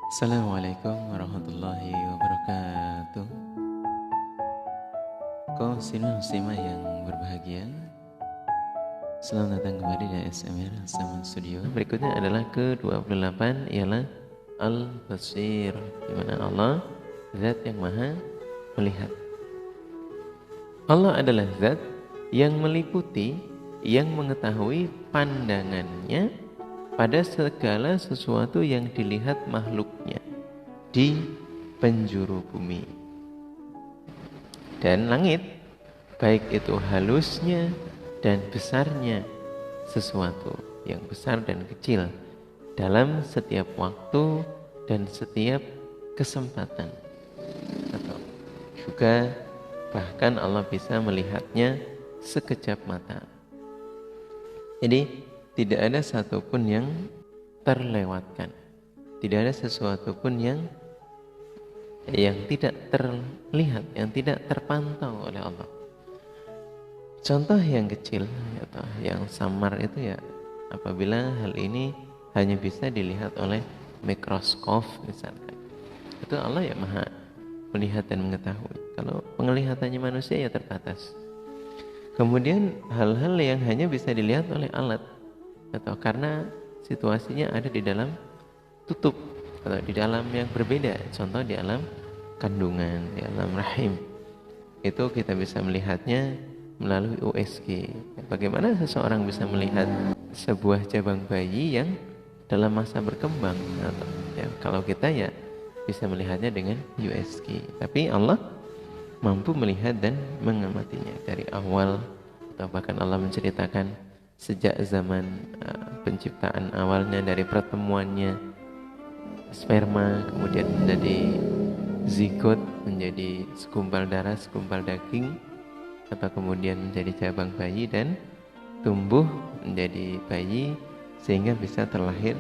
Assalamualaikum warahmatullahi wabarakatuh. Kaum muslimah yang berbahagia, selamat datang kembali di ASMR Saman Studio. Berikutnya adalah ke-28, ialah Al-Basir, di mana Allah zat yang maha melihat. Allah adalah zat yang meliputi, yang mengetahui pandangannya pada segala sesuatu yang dilihat makhluknya di penjuru bumi dan langit, baik itu halusnya dan besarnya sesuatu yang besar dan kecil dalam setiap waktu dan setiap kesempatan. Atau juga bahkan Allah bisa melihatnya sekejap mata. Jadi tidak ada satupun yang terlewatkan, tidak ada sesuatu pun yang tidak terlihat, yang tidak terpantau oleh Allah. Contoh yang kecil atau yang samar itu ya apabila hal ini hanya bisa dilihat oleh mikroskop misalkan, itu Allah ya maha melihat dan mengetahui. Kalau penglihatannya manusia ya terbatas. Kemudian hal-hal yang hanya bisa dilihat oleh alat atau karena situasinya ada di dalam tutup atau di dalam yang berbeda, contoh di alam kandungan, di alam rahim, itu kita bisa melihatnya melalui USG. Bagaimana seseorang bisa melihat sebuah cabang bayi yang dalam masa berkembang, atau ya, kalau kita ya bisa melihatnya dengan USG, tapi Allah mampu melihat dan mengamatinya dari awal, atau bahkan Allah menceritakan sejak zaman penciptaan awalnya, dari pertemuannya sperma kemudian menjadi zigot, menjadi segumpal darah, segumpal daging, atau kemudian menjadi cabang bayi dan tumbuh menjadi bayi sehingga bisa terlahir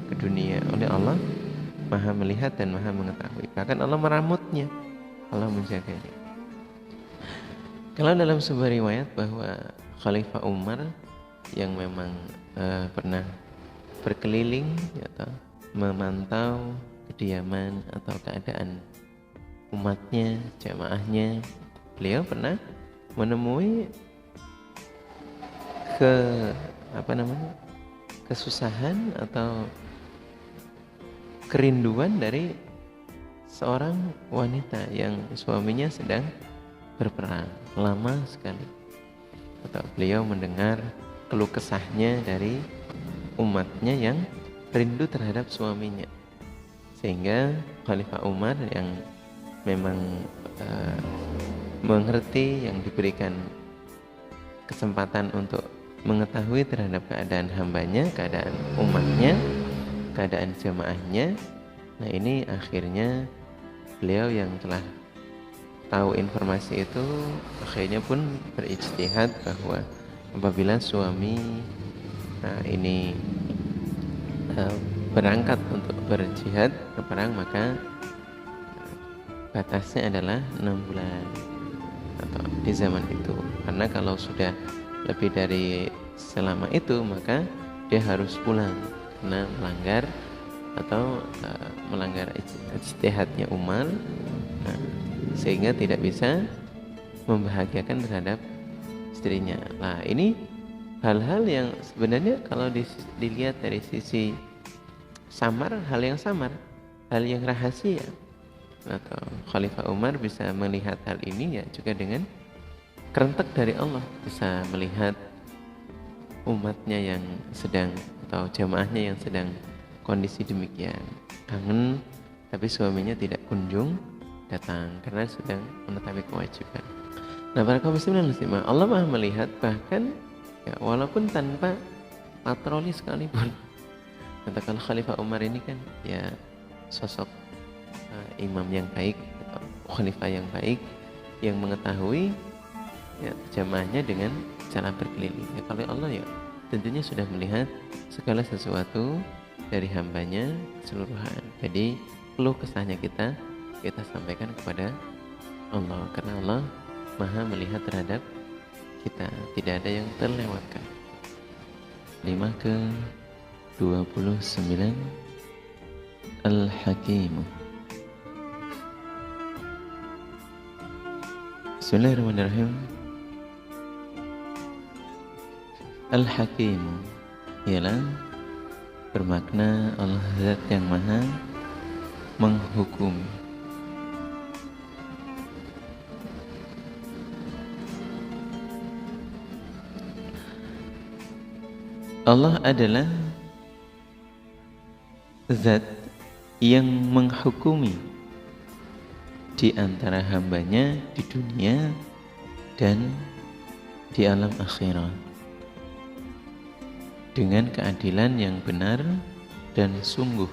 ke dunia. Oleh Allah maha melihat dan maha mengetahui. Bahkan Allah meramutnya, Allah menjaganya. Kalau dalam sebuah riwayat bahwa Khalifah Umar yang memang pernah berkeliling atau memantau kediaman atau keadaan umatnya, jamaahnya, beliau pernah menemui kesusahan atau kerinduan dari seorang wanita yang suaminya sedang berperang lama sekali, atau beliau mendengar keluh kesahnya dari umatnya yang rindu terhadap suaminya, sehingga Khalifah Umar yang memang mengerti, yang diberikan kesempatan untuk mengetahui terhadap keadaan hambanya, keadaan umatnya, keadaan jamaahnya. Nah ini akhirnya beliau yang telah tahu informasi itu akhirnya pun berijtihad bahwa apabila suami ini berangkat untuk berjihad, berperang, maka batasnya adalah 6 bulan atau di zaman itu. Karena kalau sudah lebih dari selama itu maka dia harus pulang karena melanggar ijtihadnya Umar, sehingga tidak bisa membahagiakan terhadap istrinya. Nah ini hal-hal yang sebenarnya kalau dilihat dari sisi samar, hal yang samar, hal yang rahasia, atau Khalifah Umar bisa melihat hal ini ya juga dengan kerentek dari Allah, bisa melihat umatnya yang sedang atau jamaahnya yang sedang kondisi demikian, kangen tapi suaminya tidak kunjung datang karena sedang menetapi kewajiban. Nah para kaum muslimin dan muslimah, Allah maha melihat bahkan ya, walaupun tanpa patroli sekalipun. Katakan Khalifah Umar ini kan ya sosok imam yang baik, khalifah yang baik, yang mengetahui ya, jamaahnya dengan cara berkeliling. Ya, kalau Allah ya tentunya sudah melihat segala sesuatu dari hambanya keseluruhan. Jadi keluh kesahnya kita sampaikan kepada Allah, karena Allah maha melihat terhadap kita, tidak ada yang terlewatkan. 5 ke 29 Al-Hakim. Bismillahirrahmanirrahim. Al-Hakim ialah bermakna Allah Zat yang Maha menghukumi. Allah adalah Zat yang menghukumi di antara hambanya di dunia dan di alam akhirat dengan keadilan yang benar dan sungguh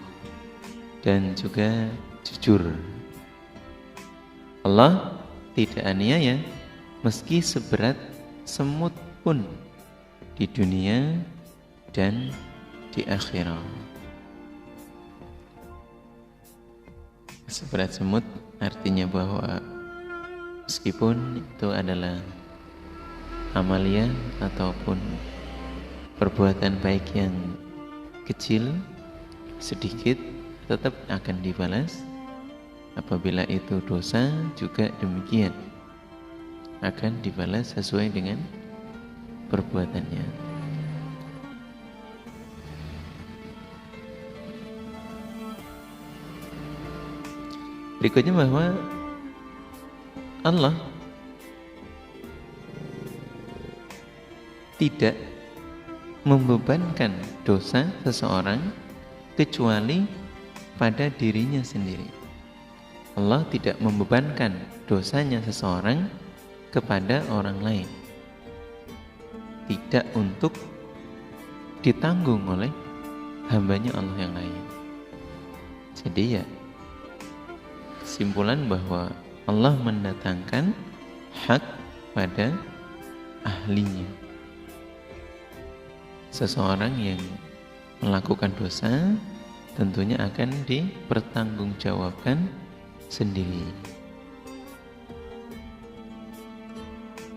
dan juga jujur. Allah tidak aniaya meski seberat semut pun di dunia dan di akhirat. Seberat semut artinya bahwa meskipun itu adalah amalia ataupun perbuatan baik yang kecil, sedikit, tetap akan dibalas. Apabila itu dosa juga demikian, akan dibalas sesuai dengan perbuatannya. Berikutnya bahwa Allah tidak membebankan dosa seseorang kecuali pada dirinya sendiri. Allah tidak membebankan dosanya seseorang kepada orang lain, tidak untuk ditanggung oleh hambanya Allah yang lain. Jadi ya, kesimpulan bahwa Allah mendatangkan hak pada ahlinya. Seseorang yang melakukan dosa tentunya akan dipertanggungjawabkan sendiri.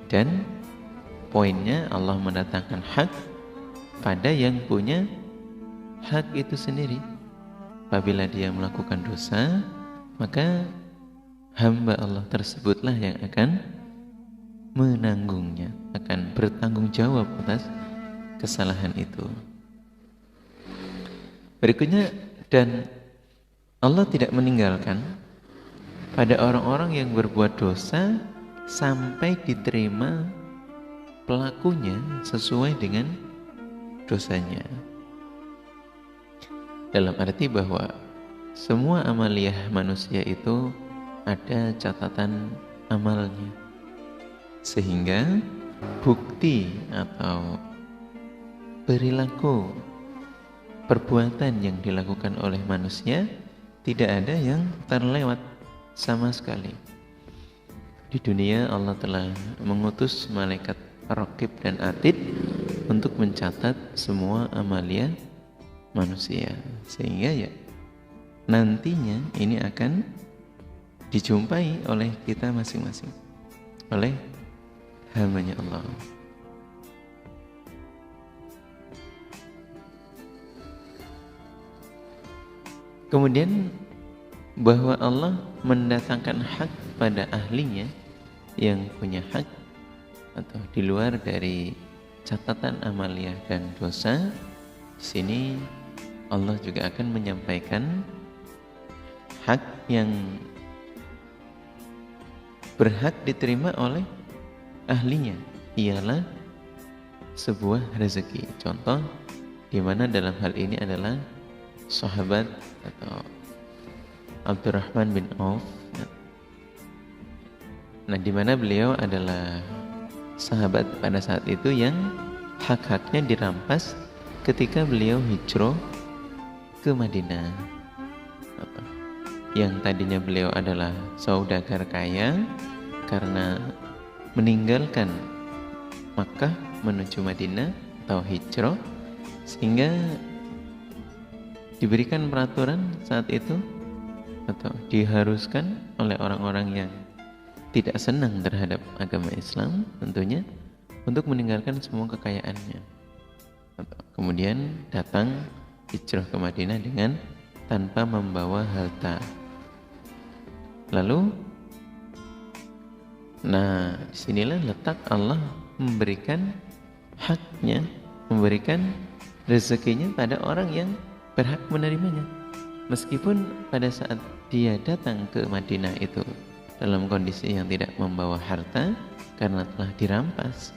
Dan poinnya Allah mendatangkan hak pada yang punya hak itu sendiri. Apabila dia melakukan dosa, maka hamba Allah tersebutlah yang akan menanggungnya, akan bertanggung jawab atas kesalahan itu. Berikutnya, dan Allah tidak meninggalkan pada orang-orang yang berbuat dosa sampai diterima pelakunya sesuai dengan dosanya. Dalam arti bahwa semua amaliyah manusia itu ada catatan amalnya, sehingga bukti atau perilaku perbuatan yang dilakukan oleh manusia tidak ada yang terlewat sama sekali. Di dunia Allah telah mengutus malaikat Raqib dan Atid untuk mencatat semua amaliyah manusia, sehingga ya nantinya ini akan dijumpai oleh kita masing-masing, oleh hambanya Allah. Kemudian bahwa Allah mendatangkan hak pada ahlinya yang punya hak atau di luar dari catatan amaliyah dan dosa. Di sini Allah juga akan menyampaikan hak yang berhak diterima oleh ahlinya, ialah sebuah rezeki. Contoh di mana dalam hal ini adalah sahabat atau Abdurrahman bin Auf. Nah, di mana beliau adalah sahabat pada saat itu yang hak-haknya dirampas ketika beliau hijrah ke Madinah. Yang tadinya beliau adalah saudagar kaya, karena meninggalkan Makkah menuju Madinah atau hijrah, sehingga diberikan peraturan saat itu atau diharuskan oleh orang-orang yang tidak senang terhadap agama Islam tentunya untuk meninggalkan semua kekayaannya. Kemudian datang hijrah ke Madinah dengan tanpa membawa harta. Lalu, nah disinilah letak Allah memberikan haknya, memberikan rezekinya pada orang yang berhak menerimanya. Meskipun pada saat dia datang ke Madinah itu dalam kondisi yang tidak membawa harta karena telah dirampas,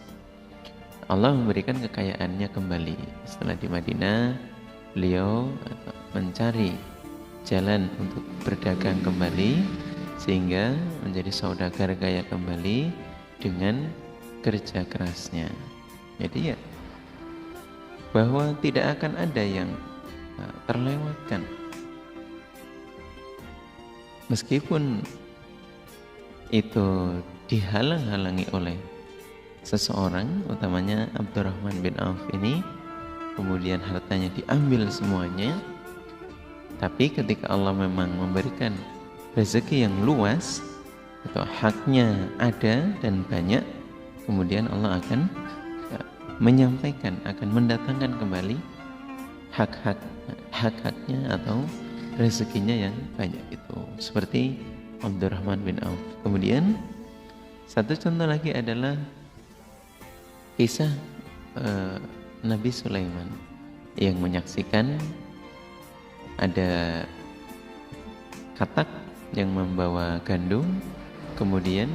Allah memberikan kekayaannya kembali. Setelah di Madinah, beliau mencari jalan untuk berdagang kembali sehingga menjadi saudagar kaya kembali dengan kerja kerasnya. Jadi ya, bahwa tidak akan ada yang terlewatkan. Meskipun itu dihalang-halangi oleh seseorang, utamanya Abdurrahman bin Auf ini, kemudian hartanya diambil semuanya, tapi ketika Allah memang memberikan rezeki yang luas, atau haknya ada dan banyak, kemudian Allah akan menyampaikan, akan mendatangkan kembali hak-haknya atau rezekinya yang banyak itu, seperti Abdurrahman bin Auf. Kemudian satu contoh lagi adalah kisah Nabi Sulaiman yang menyaksikan ada katak yang membawa gandum, kemudian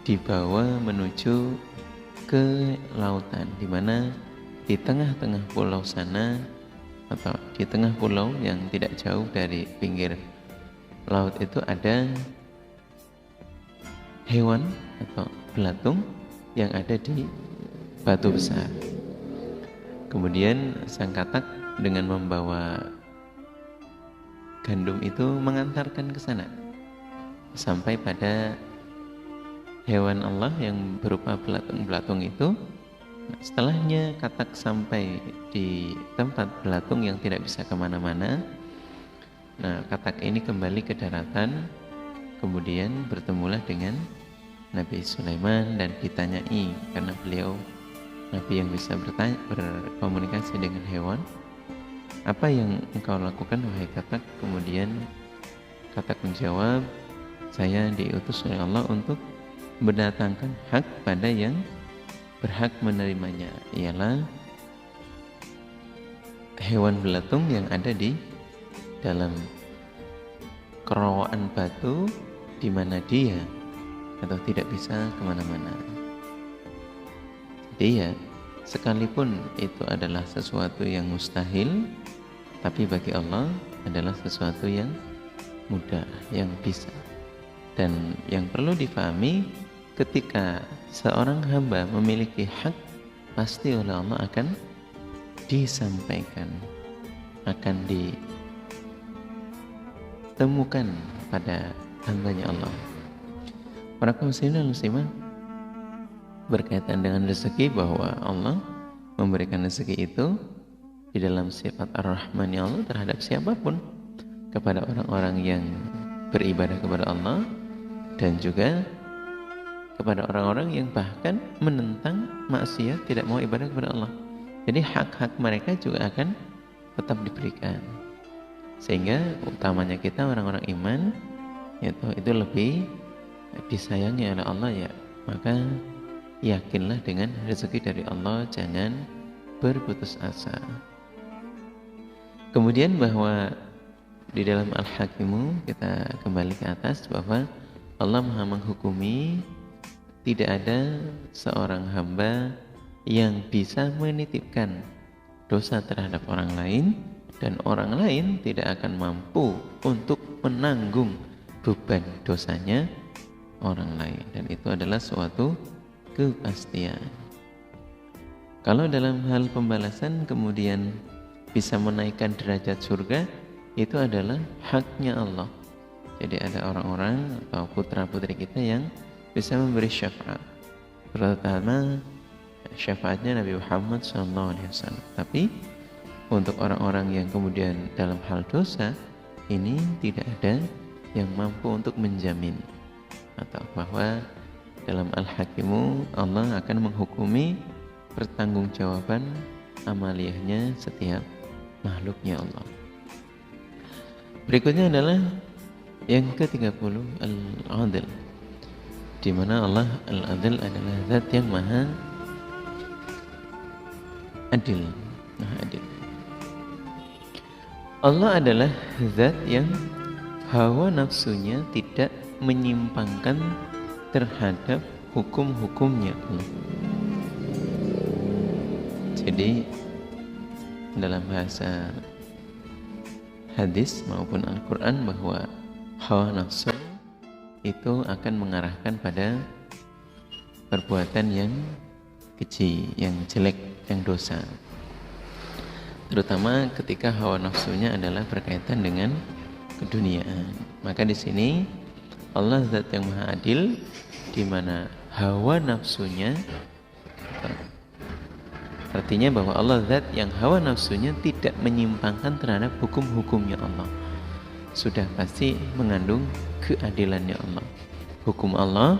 dibawa menuju ke lautan, di mana di tengah-tengah pulau sana, atau di tengah pulau yang tidak jauh dari pinggir laut itu, ada hewan atau belatung yang ada di batu besar. Kemudian sang katak dengan membawa gandum itu mengantarkan ke sana sampai pada hewan Allah yang berupa belatung-belatung itu. Setelahnya katak sampai di tempat belatung yang tidak bisa kemana-mana, nah katak ini kembali ke daratan, kemudian bertemulah dengan Nabi Sulaiman dan ditanyai, karena beliau Nabi yang bisa berkomunikasi dengan hewan, apa yang engkau lakukan wahai katak? Kemudian katak menjawab, saya diutus oleh Allah untuk mendatangkan hak pada yang berhak menerimanya, ialah hewan belatung yang ada di dalam kerowaan batu di mana dia atau tidak bisa kemana-mana. Jadi ya, sekalipun itu adalah sesuatu yang mustahil, tapi bagi Allah adalah sesuatu yang mudah, yang bisa. Dan yang perlu difahami, ketika seorang hamba memiliki hak, pasti oleh Allah akan disampaikan, akan ditemukan pada hambanya Allah. Para kaum muslimin dan muslimah, berkaitan dengan rezeki, bahwa Allah memberikan rezeki itu di dalam sifat Ar-Rahman ya Allah terhadap siapapun, kepada orang-orang yang beribadah kepada Allah dan juga kepada orang-orang yang bahkan menentang maksiat, tidak mau ibadah kepada Allah. Jadi hak-hak mereka juga akan tetap diberikan, sehingga utamanya kita orang-orang iman itu lebih disayangi oleh Allah ya. Maka yakinlah dengan rezeki dari Allah, jangan berputus asa. Kemudian bahwa di dalam Al-Hakimu, kita kembali ke atas, bahwa Allah Maha menghukumi, tidak ada seorang hamba yang bisa menitipkan dosa terhadap orang lain, dan orang lain tidak akan mampu untuk menanggung beban dosanya orang lain, dan itu adalah suatu kepastian. Kalau dalam hal pembalasan kemudian bisa menaikkan derajat surga, itu adalah haknya Allah. Jadi ada orang-orang atau putra-putri kita yang bisa memberi syafaat, terutama syafaatnya Nabi Muhammad SAW. Tapi untuk orang-orang yang kemudian dalam hal dosa, ini tidak ada yang mampu untuk menjamin, atau bahwa dalam Al-Hakimu Allah akan menghukumi pertanggungjawaban amaliyahnya setiap makhluknya Allah. Berikutnya adalah yang ke-30 Al-Adil, di mana Allah Al-Adil adalah zat yang maha adil, maha adil. Allah adalah zat yang hawa nafsunya tidak menyimpangkan terhadap hukum-hukumnya Allah. Jadi dalam bahasa hadis maupun Al-Quran bahwa hawa nafsu itu akan mengarahkan pada perbuatan yang keji, yang jelek, yang dosa. Terutama ketika hawa nafsunya adalah berkaitan dengan keduniaan. Maka di sini Allah zat yang maha adil, di mana hawa nafsunya, artinya bahwa Allah zat yang hawa nafsunya tidak menyimpangkan terhadap hukum-hukumnya Allah. Sudah pasti mengandung keadilannya Allah. Hukum Allah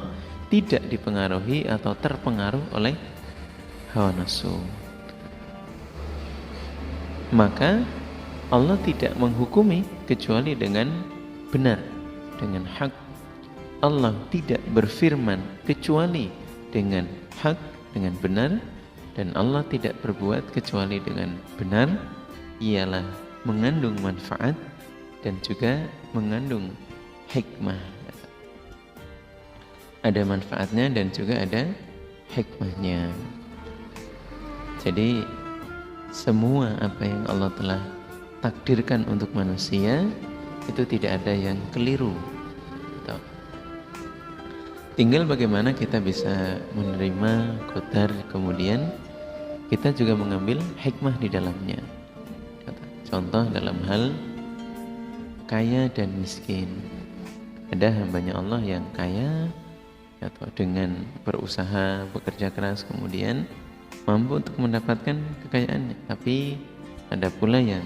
tidak dipengaruhi atau terpengaruh oleh hawa nafsu. Maka Allah tidak menghukumi kecuali dengan benar, dengan hak. Allah tidak berfirman kecuali dengan hak, dengan benar. Dan Allah tidak berbuat kecuali dengan benar. Ialah mengandung manfaat dan juga mengandung hikmah. Ada manfaatnya dan juga ada hikmahnya. Jadi semua apa yang Allah telah takdirkan untuk manusia itu tidak ada yang keliru. Tinggal bagaimana kita bisa menerima qadar, kemudian kita juga mengambil hikmah di dalamnya. Contoh dalam hal kaya dan miskin. Ada hambanya Allah yang kaya atau dengan berusaha, bekerja keras, kemudian mampu untuk mendapatkan kekayaannya. Tapi ada pula yang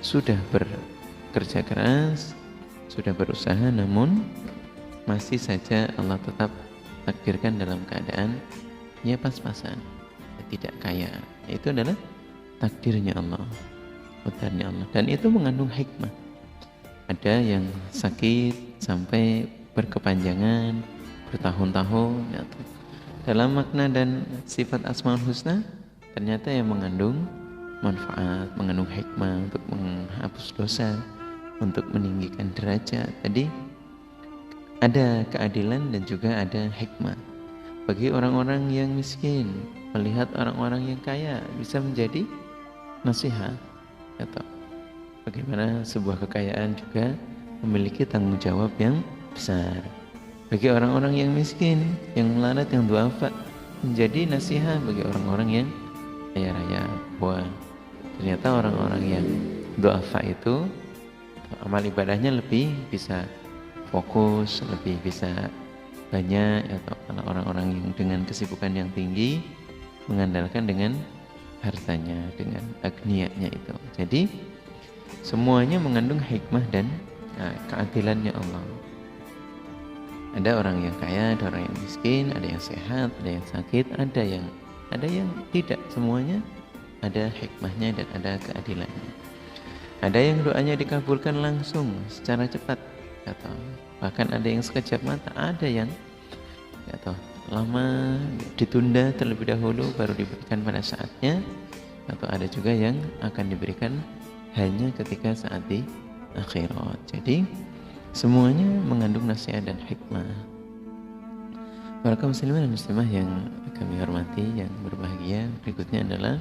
sudah bekerja keras, sudah berusaha, namun masih saja Allah tetap takdirkan dalam keadaan ya pas-pasan, tidak kaya. Itu adalah takdirnya Allah, qadarnya Allah, dan itu mengandung hikmah. Ada yang sakit sampai berkepanjangan, bertahun-tahun, ya, dalam makna dan sifat Asmaul Husna ternyata yang mengandung manfaat, mengandung hikmah untuk menghapus dosa, untuk meninggikan derajat. Tadi ada keadilan dan juga ada hikmah. Bagi orang-orang yang miskin, melihat orang-orang yang kaya bisa menjadi nasihat. Atau bagaimana sebuah kekayaan juga memiliki tanggung jawab yang besar. Bagi orang-orang yang miskin, yang melarat, yang duafa, menjadi nasihat bagi orang-orang yang kaya raya. Wah, ternyata orang-orang yang duafa itu amal ibadahnya lebih bisa fokus, lebih bisa banyak. Atau kalau orang-orang yang dengan kesibukan yang tinggi mengandalkan dengan hartanya, dengan agnianya itu. Jadi semuanya mengandung hikmah dan keadilannya Allah. Ada orang yang kaya, ada orang yang miskin, ada yang sehat, ada yang sakit, ada yang tidak. Semuanya ada hikmahnya dan ada keadilannya. Ada yang doanya dikabulkan langsung secara cepat, atau bahkan ada yang sekejap mata, ada yang atau lama ditunda terlebih dahulu baru diberikan pada saatnya, atau ada juga yang akan diberikan hanya ketika saat di akhirat. Jadi semuanya mengandung nasihat dan hikmah. Para kaum muslimin dan muslimah yang kami hormati, yang berbahagia, berikutnya adalah